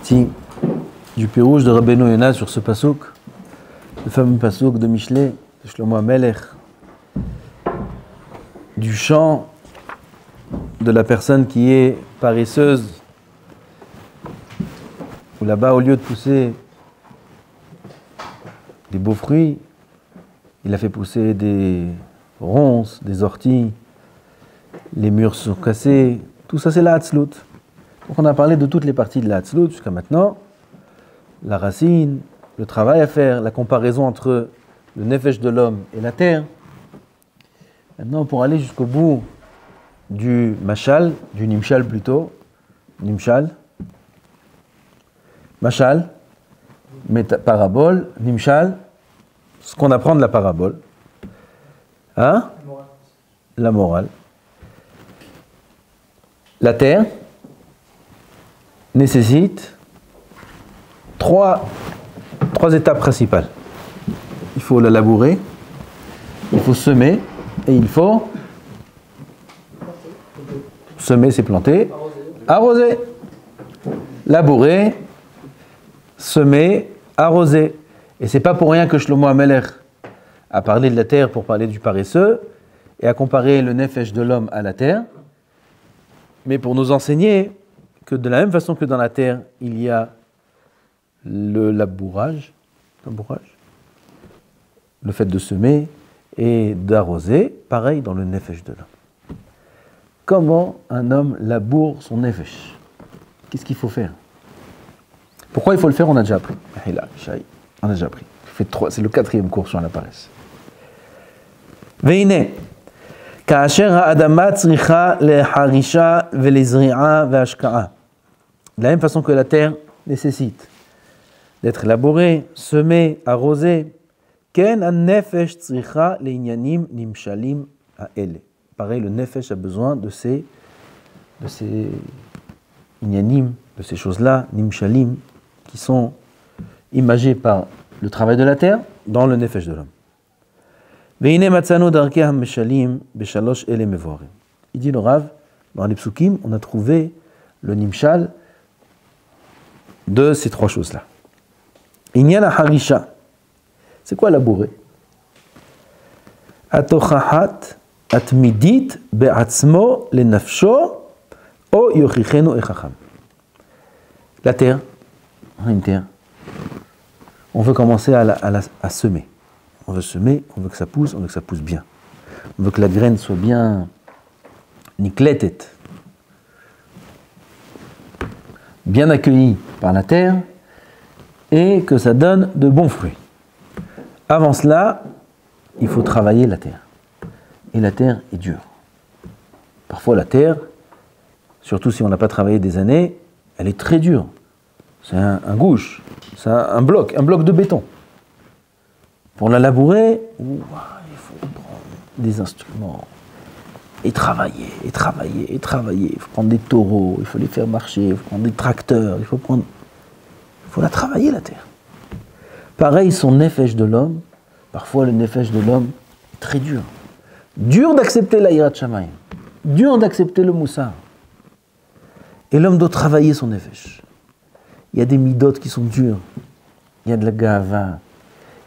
partie du Pirouche de Rabbeinu Yonah sur ce pasouk, le fameux pasouk de Michelet, de Shlomo HaMelech, du chant de la personne qui est paresseuse, où là-bas, au lieu de pousser des beaux fruits, il a fait pousser des ronces, des orties, les murs sont cassés, tout ça c'est la Hatzlut. Donc on a parlé de toutes les parties de la Hatzlut jusqu'à maintenant, la racine, le travail à faire, la comparaison entre le nefesh de l'homme et la terre. Maintenant pour aller jusqu'au bout du mashal, du nimshal plutôt, nimshal, mashal, parabole, nimshal, ce qu'on apprend de la parabole. Hein? La morale. La terre nécessite trois étapes principales. Il faut la labourer, il faut semer et il faut semer, c'est planter, arroser. Labourer, semer, arroser. Et c'est pas pour rien que Shlomo HaMelech a parlé de la terre pour parler du paresseux et a comparé le nefesh de l'homme à la terre, mais pour nous enseigner que de la même façon que dans la terre, il y a le labourage, le fait de semer et d'arroser, pareil dans le nefesh de l'homme. Comment un homme laboure son nefesh? Qu'est-ce qu'il faut faire? Pourquoi il faut le faire? On a déjà appris. On a déjà appris. C'est le 4e cours sur la paresse. Veine, כאשר האדמה צריכה לחרישה ולזריעה והשקעה. De la même façon que la terre nécessite d'être labourée, semée, arrosée, כן הנפש צריכה לעניינים נמשלים האלה. Pareil, le nefesh a besoin de ces inyanim, de ces choses-là, nimshalim, qui sont imagées par le travail de la terre dans le nefesh de l'homme. והנה מצאנו דרכי המשלים בשלוש אלה מבוארים. Il dit le Rav, dans les psukim, on a trouvé le nimshal de ces trois choses-là. עניין החרישה, c'est quoi labourer? התוכחת התמידית בעצמו לנפשו או יוכיחנו איך חכם. La terre, on a une terre, on veut commencer à semer. On veut semer, on veut que ça pousse, on veut que ça pousse bien. On veut que la graine soit bien nikletet, bien accueillie par la terre et que ça donne de bons fruits. Avant cela, il faut travailler la terre. Et la terre est dure. Parfois la terre, surtout si on n'a pas travaillé des années, elle est très dure. C'est un gouche, c'est un bloc de béton. Pour la labourer, il faut prendre des instruments et travailler. Il faut prendre des taureaux, il faut les faire marcher, il faut prendre des tracteurs, il faut la travailler la terre. Pareil, son nefesh de l'homme, parfois le nefesh de l'homme est très dur. Dur d'accepter la hirat shamayim, dur d'accepter le moussar. Et l'homme doit travailler son nefesh. Il y a des midot qui sont durs, il y a de la gava,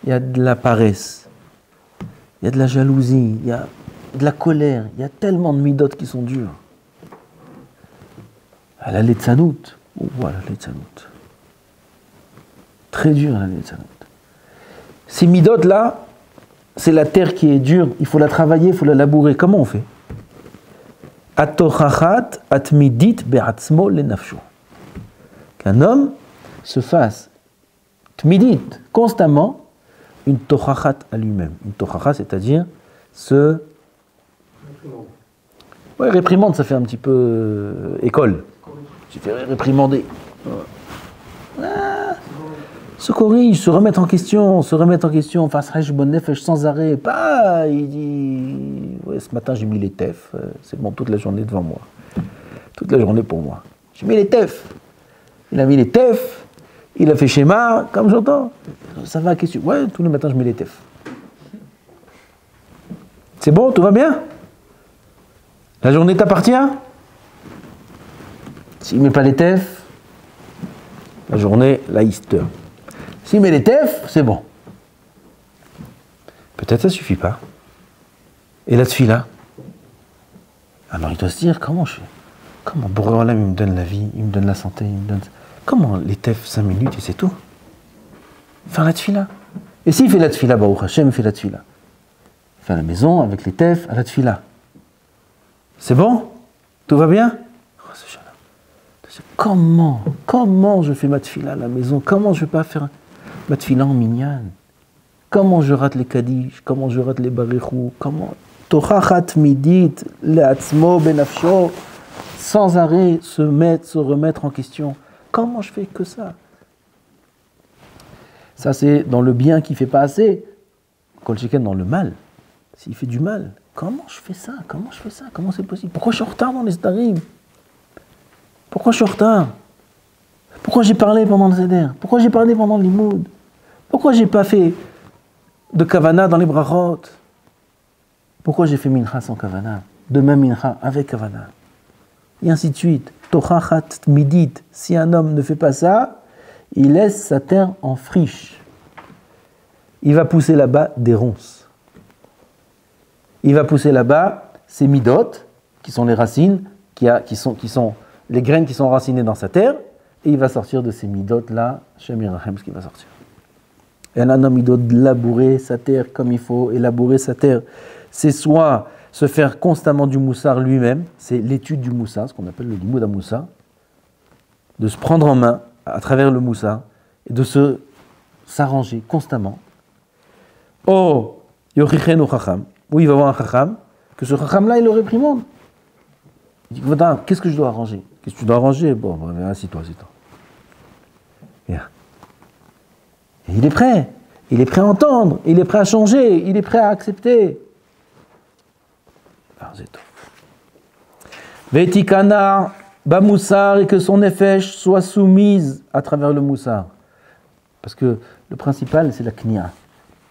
il y a de la paresse, il y a de la jalousie, il y a de la colère, il y a tellement de midot qui sont durs. À la letzanout, voilà la letzanout. Très dur la letzanout. Ces midot là, c'est la terre qui est dure, il faut la travailler, il faut la labourer. Comment on fait? Atochachat atmidit be'atzmo lenafsho. Qu'un homme se fasse tmidit, constamment, une tochachat à lui-même. Une tochachat, c'est-à-dire réprimande, ça fait un petit peu école. Tu fais réprimander. Se corrige, se remettre en question, face à bonne nefesh sans arrêt. Pas, il dit, ce matin j'ai mis les tefs, c'est bon, toute la journée devant moi. Toute la journée pour moi. J'ai mis les tefs. Il a mis les tefs, il a fait schéma, comme j'entends. Ça va, qu'est-ce que tu... Ouais, tous les matins je mets les tefs. C'est bon, tout va bien? La journée t'appartient? S'il ne met pas les tefs, La journée, la Easter. S'il met les tefs, c'est bon. Peut-être ça suffit pas. Et la tfila? Alors il doit se dire, comment je fais? Comment Boré Olam, il me donne la vie, il me donne la santé, il me donne... Comment les tefs 5 minutes et c'est tout? Faire la tfila. Et s'il fait la tfila, Baruch Hashem fait la tfila. Il fait à la maison avec les tefs à la tfila. C'est bon? Tout va bien? Comment je fais ma tfila à la maison? Comment je ne vais pas faire ma tfila en minyan? Comment je rate les kaddish? Comment je rate les barichou? Comment? Tochachat midit le'atzmo benafsho, sans arrêt se remettre en question. Comment je fais que ça? Ça c'est dans le bien qui ne fait pas assez. Kol sheken dans le mal. S'il fait du mal, comment je fais ça? Comment c'est possible? Pourquoi je suis en retard dans les starim? Pourquoi je suis en retard? Pourquoi j'ai parlé pendant le Seder? Pourquoi j'ai parlé pendant l'imoud? Pourquoi j'ai pas fait de kavana dans les brachot? Pourquoi j'ai fait mincha sans kavana? Demain mincha avec kavana. Et ainsi de suite. Tochachat midit. Si un homme ne fait pas ça, il laisse sa terre en friche. Il va pousser là-bas des ronces. Il va pousser là-bas ses midot, qui sont les racines, qui sont les graines qui sont enracinées dans sa terre, et il va sortir de ces midot là, Shem Yirachem, ce qui va sortir. Et un homme, il doit labourer sa terre comme il faut, et labourer sa terre, c'est soit se faire constamment du moussar lui-même, c'est l'étude du moussar, ce qu'on appelle le limoud moussar, de se prendre en main à travers le moussar, et de s'arranger constamment. Oh, yochichenu chacham, où il va voir un chacham, que ce chacham-là, il le réprimande. Il dit, qu'est-ce que je dois arranger? Qu'est-ce que tu dois arranger? Bon, assis-toi. Bien. Et il est prêt à entendre, il est prêt à changer, il est prêt à accepter. Alors, c'est tout. Vetikana bamoussar, et que son nefesh soit soumise à travers le moussar. Parce que le principal, c'est la knia.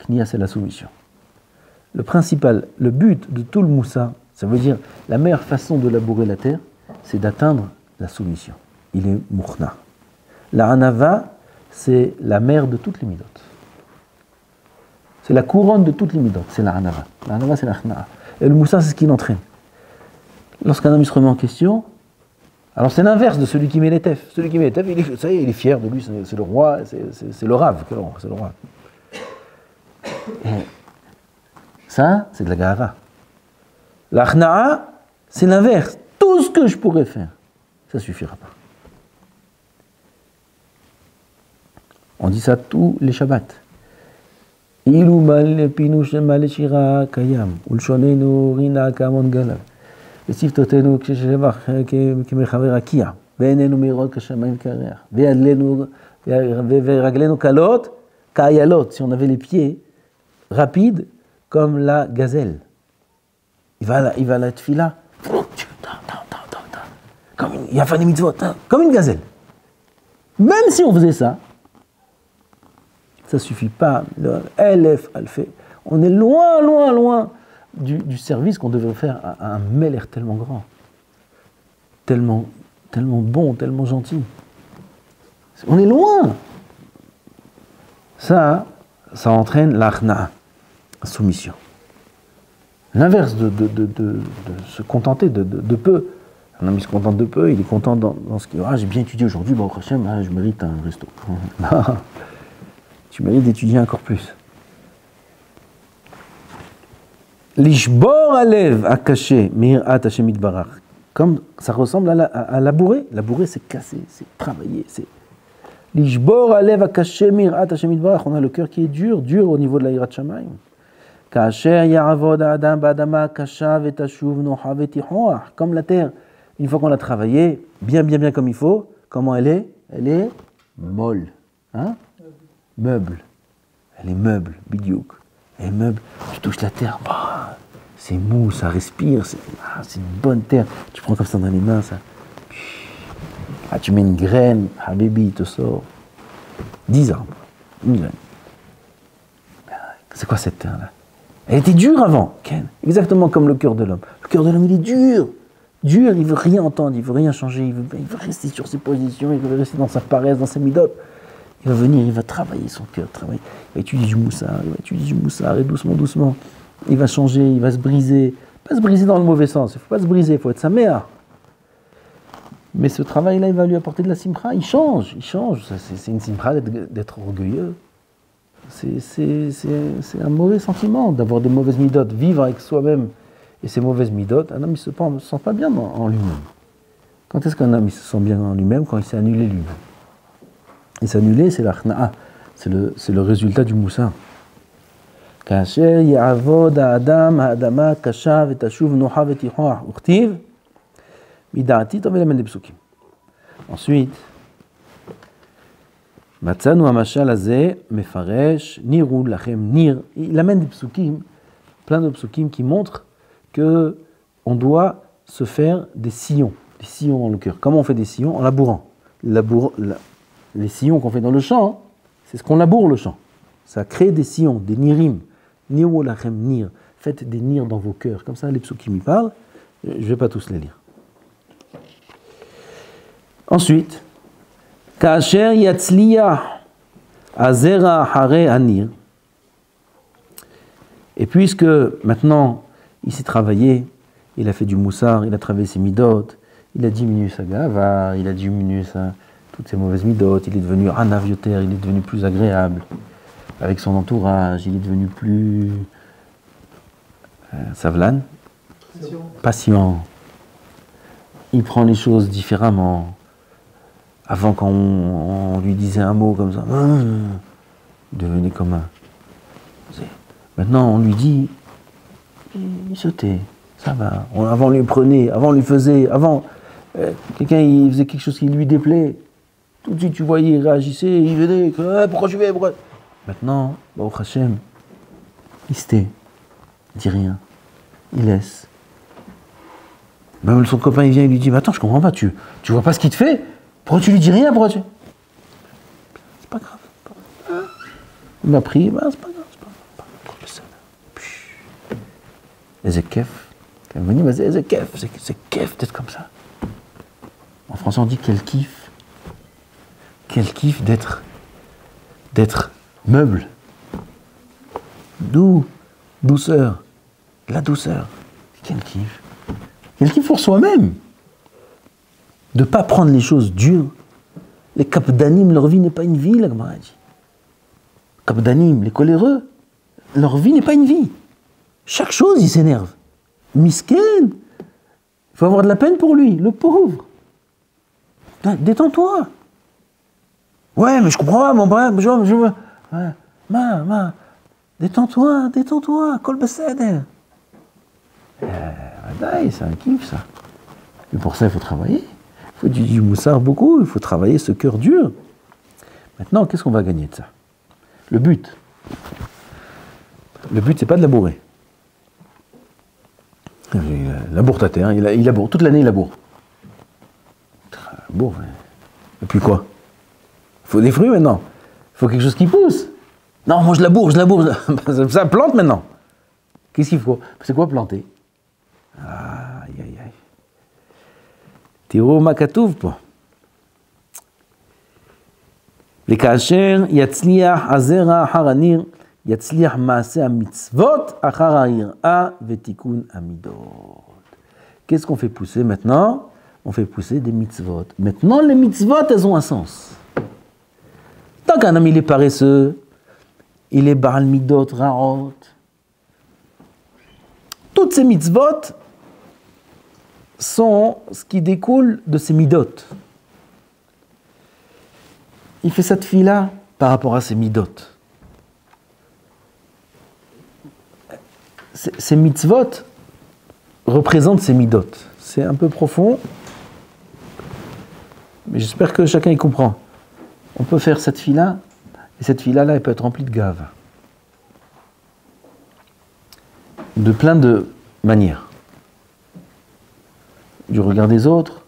Knia, c'est la soumission. Le but de tout le moussar, ça veut dire la meilleure façon de labourer la terre, c'est d'atteindre la soumission. Il est mouchna. La hanava, c'est la mère de toutes les midot. C'est la couronne de toutes les midot, c'est la hanava. La hanava, c'est la chna'a. Et le moussar, c'est ce qui l'entraîne. Lorsqu'un homme se remet en question, alors c'est l'inverse de celui qui met les tefs. Celui qui met les tefs, il est fier de lui, c'est le roi, c'est le rave, c'est le roi. Et ça, c'est de la gahava. La chna'a, c'est l'inverse. Tout ce que je pourrais faire, ça ne suffira pas. On dit ça tous les Shabbats. Ilu mal pinu shemal shira kayam, ulshonenu rina kamon galav. וספתותינו כששבח כמחבר הקיע, ועינינו מאירות כשמיים כריח, ורגלינו קלות כאיילות, si on avait les pieds rapides comme la gazelle. Il va à la tfila, il y a fait des mitzvot, comme une gazelle. Même si on faisait ça, ça suffit pas. Elef, elle fait. On est loin du service qu'on devrait faire à un Meler tellement grand, tellement bon, tellement gentil. On est loin. Ça entraîne l'achna, la soumission. L'inverse de se contenter de peu. Un homme, il se contente de peu, il est content dans ce qu'il... j'ai bien étudié aujourd'hui, bon, je mérite un resto. Tu mérites d'étudier encore plus. L'ishbor alev a caché mirat Hashem itbarach. Comme ça ressemble à labourer. Labourer, c'est casser, c'est travailler. L'ishbor alev a caché mirat Hashem itbarach. On a le cœur qui est dur au niveau de la yirat shamayim. Kasher yaravod adam ba'adama kasha vetashuv noha vetihoah. Comme la terre, une fois qu'on l'a travaillée, bien comme il faut, comment elle est? Elle est molle. Hein? Meuble. Elle est meuble, bidiouk. Et meuble, tu touches la terre, c'est mou, ça respire, c'est une bonne terre. Tu prends comme ça dans les mains, ça. Tu mets une graine, Habibi, il te sort 10 arbres, une graine. C'est quoi cette terre-là? Elle était dure avant, Ken. Exactement comme le cœur de l'homme. Le cœur de l'homme, il est dur dur, il veut rien entendre, il veut rien changer, il veut rester sur ses positions, il veut rester dans sa paresse, dans ses midotes. Il va venir, il va travailler son cœur, il va étudier du moussard, et doucement, doucement, il va changer, il va se briser. Pas se briser dans le mauvais sens, il ne faut pas se briser, il faut être sa mère. Mais ce travail-là, il va lui apporter de la simcha, il change. C'est une simcha d'être orgueilleux. C'est un mauvais sentiment d'avoir des mauvaises midotes, vivre avec soi-même et ses mauvaises midotes. Un homme, il ne se sent pas bien en lui-même. Quand est-ce qu'un homme il se sent bien en lui-même? Quand il s'est annulé lui-même. Et s'annuler, c'est l'achna'a, c'est le résultat du moussard. Kasher ya'avod ha'adam ha'adama kasha v'tashuv noha v'tichoah uchtiv mida'ati tov elemen de psukim. Ensuite, Matzanu hamashal hazeh mefaresh niru lachem nir. Il amène des psukim, plein de psukim qui montrent que on doit se faire des sillons dans le cœur. Comment on fait des sillons? En labourant. Les sillons qu'on fait dans le champ, c'est ce qu'on laboure le champ. Ça crée des sillons, des nirim. Niru lachem nir. Faites des nirs dans vos cœurs. Comme ça, les psukim y parlent. Je ne vais pas tous les lire. Ensuite, Kasher yatzliya azera hare anir. Et puisque maintenant il s'est travaillé, il a fait du moussard, il a travaillé ses midot, il a diminué sa gava, il a diminué toutes ses mauvaises midot, il est devenu anavioter, il est devenu plus agréable avec son entourage, il est devenu plus savlan, patient. Il prend les choses différemment. Avant, quand on lui disait un mot comme ça, il devenait comme un. Maintenant, on lui dit, il se tait, ça va. Avant, on lui prenait, avant, on lui faisait, avant, quelqu'un il faisait quelque chose qui lui déplaît. Tout de suite, tu voyais, il réagissait, il venait, pourquoi je vais, pourquoi. Maintenant, au Hachem, il se tait, il dit rien, il laisse. Même son copain, il vient, il lui dit, mais attends, je comprends pas, tu vois pas ce qu'il te fait? Pourquoi tu lui dis rien? Pourquoi tu... C'est pas grave. Il m'a pris, c'est pas grave, Et c'est kef. C'est kef, c'est kef d'être comme ça. En français, on dit quel kiff. Quel kiff d'être meuble. Douceur. La douceur. Quel kiff. Quel kiff pour soi-même. De ne pas prendre les choses dures. Les kapdanim, leur vie n'est pas une vie, la Gemara dit. Kapdanim, les coléreux, leur vie n'est pas une vie. Chaque chose, il s'énerve. Misken, il faut avoir de la peine pour lui, le pauvre. Détends-toi. Ouais, mais je comprends pas, mon brave, détends-toi, kol beseder. C'est un kiff, ça. Mais pour ça, il faut travailler. Il faut du moussard beaucoup, il faut travailler ce cœur dur. Maintenant, qu'est-ce qu'on va gagner de ça? Le but, c'est pas de labourer. Il laboure ta terre, il laboure, toute l'année il laboure. Bon, et puis quoi? Il faut des fruits maintenant. Il faut quelque chose qui pousse. Non, moi je laboure. Ça plante maintenant. Qu'est-ce qu'il faut? C'est quoi planter? Aïe. Tiro makatouv po. Lekasher yatzliach azera haranir yatzliach maaseh mitzvot achar ha'ira vetikun amidot. Qu'est-ce qu'on fait pousser maintenant? On fait pousser des mitzvot. Maintenant, les mitzvot, elles ont un sens. Tant qu'un homme il est paresseux, il est baral midot ra'ot. Toutes ces mitzvot sont ce qui découle de ces midot. Il fait cette fille-là par rapport à ces midot. Ces mitzvot représentent ces midot. C'est un peu profond, mais j'espère que chacun y comprend. On peut faire cette fille-là, et cette fille-là, elle peut être remplie de gave. De plein de manières. Du regard des autres,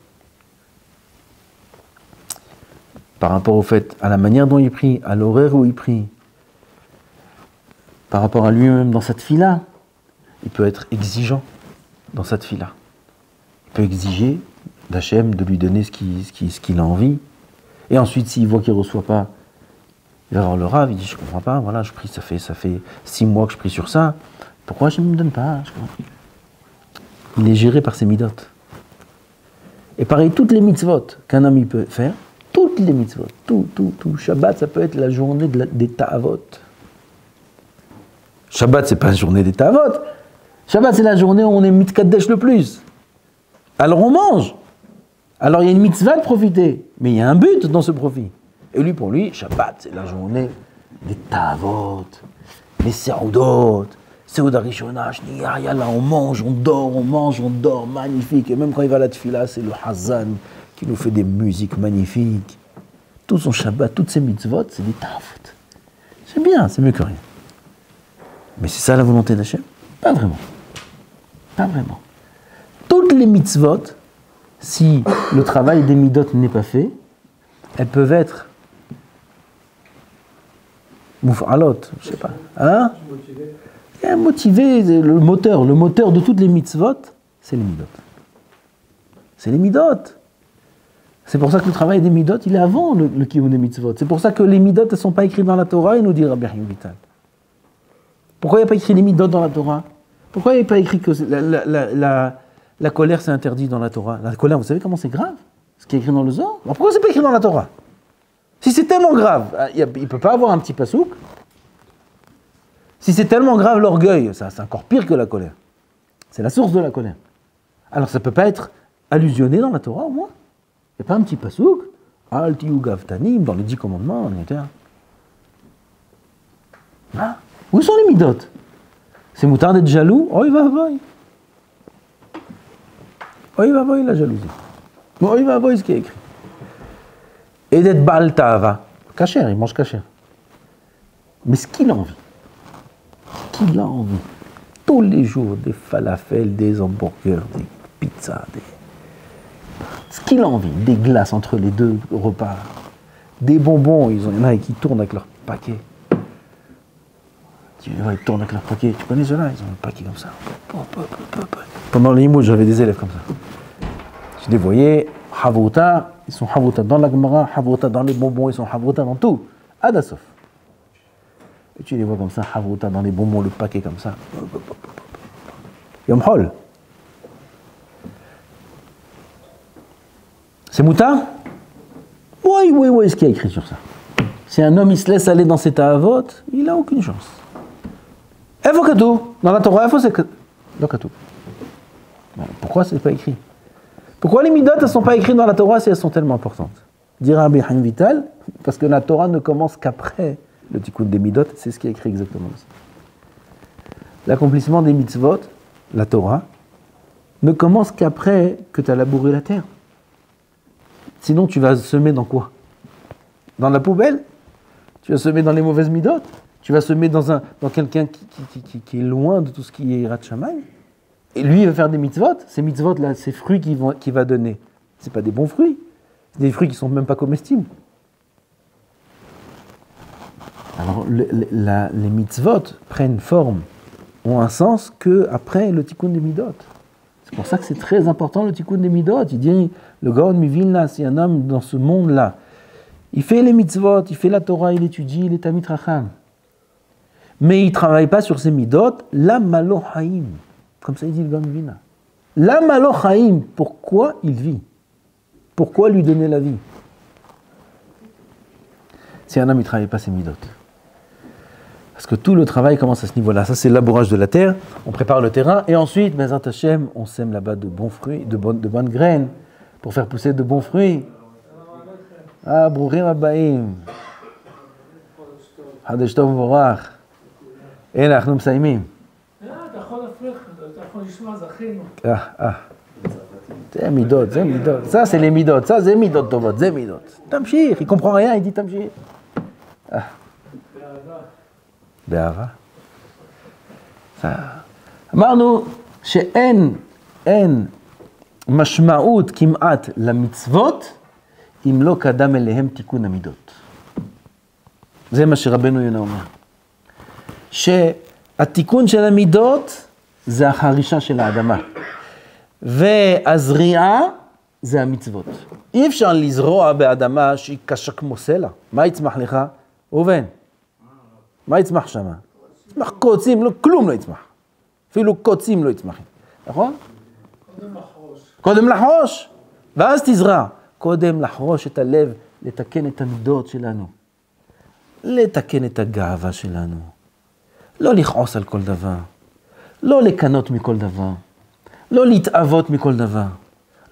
par rapport au fait, à la manière dont il prie, à l'horaire où il prie, par rapport à lui-même dans cette fille-là, il peut être exigeant dans cette fille-là. peut exiger d'Hachem de lui donner ce qu'il a envie. Et ensuite, s'il voit qu'il ne reçoit pas, il va voir le Rav, il dit, je ne comprends pas, voilà, je prie, ça fait 6 mois que je prie sur ça, pourquoi je ne me donne pas? Il est géré par ses midotes. Et pareil, toutes les mitzvot qu'un homme il peut faire, toutes les mitzvot, tout. Shabbat, ça peut être la journée des ta'avot. Shabbat, c'est pas la journée des ta'avot. Shabbat, c'est la journée où on est mitkadesh le plus. Alors on mange. Alors il y a une mitzvah de profiter, mais il y a un but dans ce profit. Et lui, pour lui, Shabbat, c'est la journée des ta'avot, les se'udot, Seuda Rishona, là, on mange, on dort, magnifique. Et même quand il va à la tefila, c'est le Hazan qui nous fait des musiques magnifiques. Tout son Shabbat, toutes ses mitzvot, c'est des ta'avot. C'est bien, c'est mieux que rien. Mais c'est ça la volonté d'Hachem? Pas vraiment. Pas vraiment. Toutes les mitzvot, si le travail des midot n'est pas fait, elles peuvent être mouf'alot, je sais pas. Hein? Motivé, le moteur de toutes les mitzvot, c'est les midot. C'est les midot. C'est pour ça que le travail des midot, il est avant le kiyum des mitzvot. C'est pour ça que les midot ne sont pas écrits dans la Torah, il nous dit Rabbi Chaim Vital. Pourquoi il n'y a pas écrit les midot dans la Torah? Pourquoi il n'y a pas écrit que la colère c'est interdit dans la Torah? La colère, vous savez comment c'est grave? Ce qui est écrit dans le Zohar? Alors pourquoi c'est pas écrit dans la Torah? Si c'est tellement grave, il ne peut pas avoir un petit pasouk. Si c'est tellement grave l'orgueil, c'est encore pire que la colère. C'est la source de la colère. Alors ça ne peut pas être allusionné dans la Torah au moins. Il n'y a pas un petit pasouk, Al tiyu gavtanim, dans les 10 commandements, on était. Ah, où sont les midot? C'est moutard d'être jaloux? Oh, il va voir. Oh, il va voir la jalousie. Oh, il va voir ce qui est écrit. Et d'être Baal Ta'ava. Kasher, il mange kasher. Mais ce qu'il a envie. Qu'il a envie. Tous les jours, des falafels, des hamburgers, des pizzas, ce qu'il a envie. Des glaces entre les 2 repas. Des bonbons, il y en a qui tournent avec leur paquet. Ils tournent avec leur paquet. Tu connais ceux-là? Ils ont un paquet comme ça. Pendant les mots, j'avais des élèves comme ça. Je les voyais, Havouta, ils sont Havouta dans la Gemara, Havouta dans les bonbons, ils sont Havouta dans tout. Adasof. Et tu les vois comme ça, Havouta dans les bonbons, le paquet comme ça. Yom Hol. C'est moutard? Oui, ce qu'il y a écrit sur ça. Si un homme il se laisse aller dans ses ta'avot, il n'a aucune chance. Evokatou, dans la Torah, c'est que. Pourquoi c'est pas écrit? Pourquoi les midot ne sont pas écrites dans la Torah si elles sont tellement importantes? Dira Rabbi Chaim Vital, parce que la Torah ne commence qu'après le tikkun des midot, c'est ce qui est écrit exactement ici. L'accomplissement des mitzvot, la Torah, ne commence qu'après que tu as labouré la terre. Sinon, tu vas semer dans quoi? Dans la poubelle? Tu vas semer dans les mauvaises midot? Tu vas semer dans quelqu'un qui est loin de tout ce qui est Yirat Shamayim? Et lui, il va faire des mitzvot. Ces mitzvot, là, ces fruits qu'il va donner, ce n'est pas des bons fruits. C'est des fruits qui ne sont même pas comestibles. Alors, les mitzvot prennent forme, ont un sens qu'après le tikkun des midot. C'est pour ça que c'est très important le tikkun des midot. Il dit, le Gaon Mivilna, c'est un homme dans ce monde-là. Il fait les mitzvot, il fait la Torah, il étudie, il est Talmid Chacham. Mais il ne travaille pas sur ses midot, la malochaim. Comme ça, il dit le Gaon Mivilna. La malochaim, pourquoi il vit? Pourquoi lui donner la vie? Si un homme ne travaille pas ses midot. Parce que tout le travail commence à ce niveau-là. Ça, c'est le labourage de la terre. On prépare le terrain. Et ensuite, Bezrat Hashem, on sème là-bas de bons fruits, de bonnes graines, pour faire pousser de bons fruits. Ah, Brouchim Abbaim. Hadesh Tov Vorach. Et là, nous מסיימים. זה מידות. Ça, c'est les midot. Ça, c'est midot tovot. זה midot. תמשיך. Il comprend rien, il dit תמשיך. באהבה. אמרנו שאין משמעות כמעט למצוות אם לא קדם אליהם תיקון המידות. זה מה שרבנו יונה אומר. שהתיקון של המידות זה החרישה של האדמה. והזריעה זה המצוות. אי אפשר לזרוע באדמה שהיא קשה כמו סלע. מה יצמח לך? ראובן. מה יצמח שם? יצמח קוצים, לא, כלום לא יצמח. אפילו קוצים לא יצמחים. נכון? קודם לחרוש. ואז תזרע. קודם לחרוש את הלב, לתקן את המידות שלנו. לתקן את הגאווה שלנו. לא לכעוס על כל דבר. לא לקנות מכל דבר. לא להתאבות מכל דבר.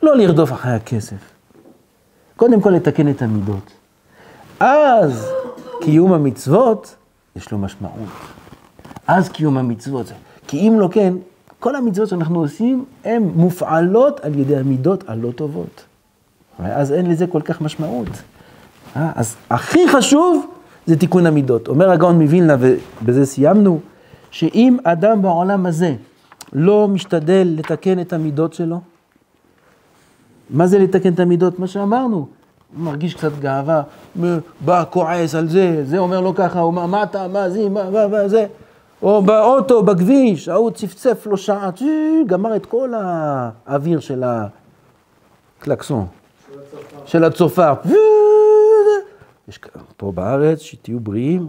לא לרדוף אחרי הכסף. קודם כל לתקן את המידות. אז קיום המצוות יש לו משמעות. אז קיום המצוות. כי אם לא כן, כל המצוות שאנחנו עושים, הן מופעלות על ידי המידות הלא טובות. אז אין לזה כל כך משמעות. אז הכי חשוב זה תיקון המידות. אומר הגאון מווילנה, ובזה סיימנו, שאם אדם בעולם הזה לא משתדל לתקן את המידות שלו, מה זה לתקן את המידות? מה שאמרנו. הוא מרגיש קצת גאווה, בא כועס על זה, זה אומר לו ככה, הוא אומר, מה אתה, מה זה, מה זה. או באוטו, בכביש, ההוא צפצף לו שעה, גמר את כל האוויר של הקלקסון. של הצופר. יש פה בארץ, שתהיו בריאים.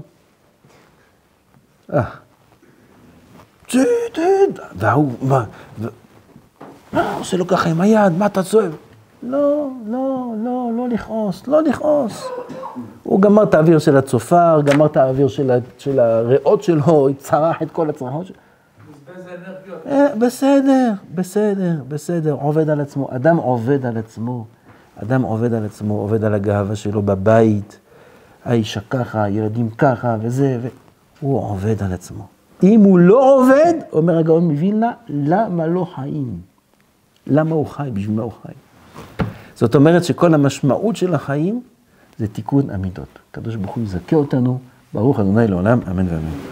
והוא, מה עושה לו ככה עם היד, מה אתה צועב? לא לכעוס, לא לכעוס. הוא גמר את האוויר של הצופר, גמר את האוויר של הריאות שלו, צרח את כל הצרחות שלו. בסדר, עובד על עצמו. אדם עובד על עצמו. אדם עובד על עצמו, עובד על הגאווה שלו בבית. האישה ככה, הילדים ככה וזה, הוא עובד על עצמו. אם הוא לא עובד, אומר הגאון מווילנה, למה לא חיים? למה הוא חי? בשביל מה הוא חי? זאת אומרת שכל המשמעות של החיים זה תיקון המידות. הקדוש ברוך הוא יזכה אותנו, ברוך ה' לעולם, אמן ואמן.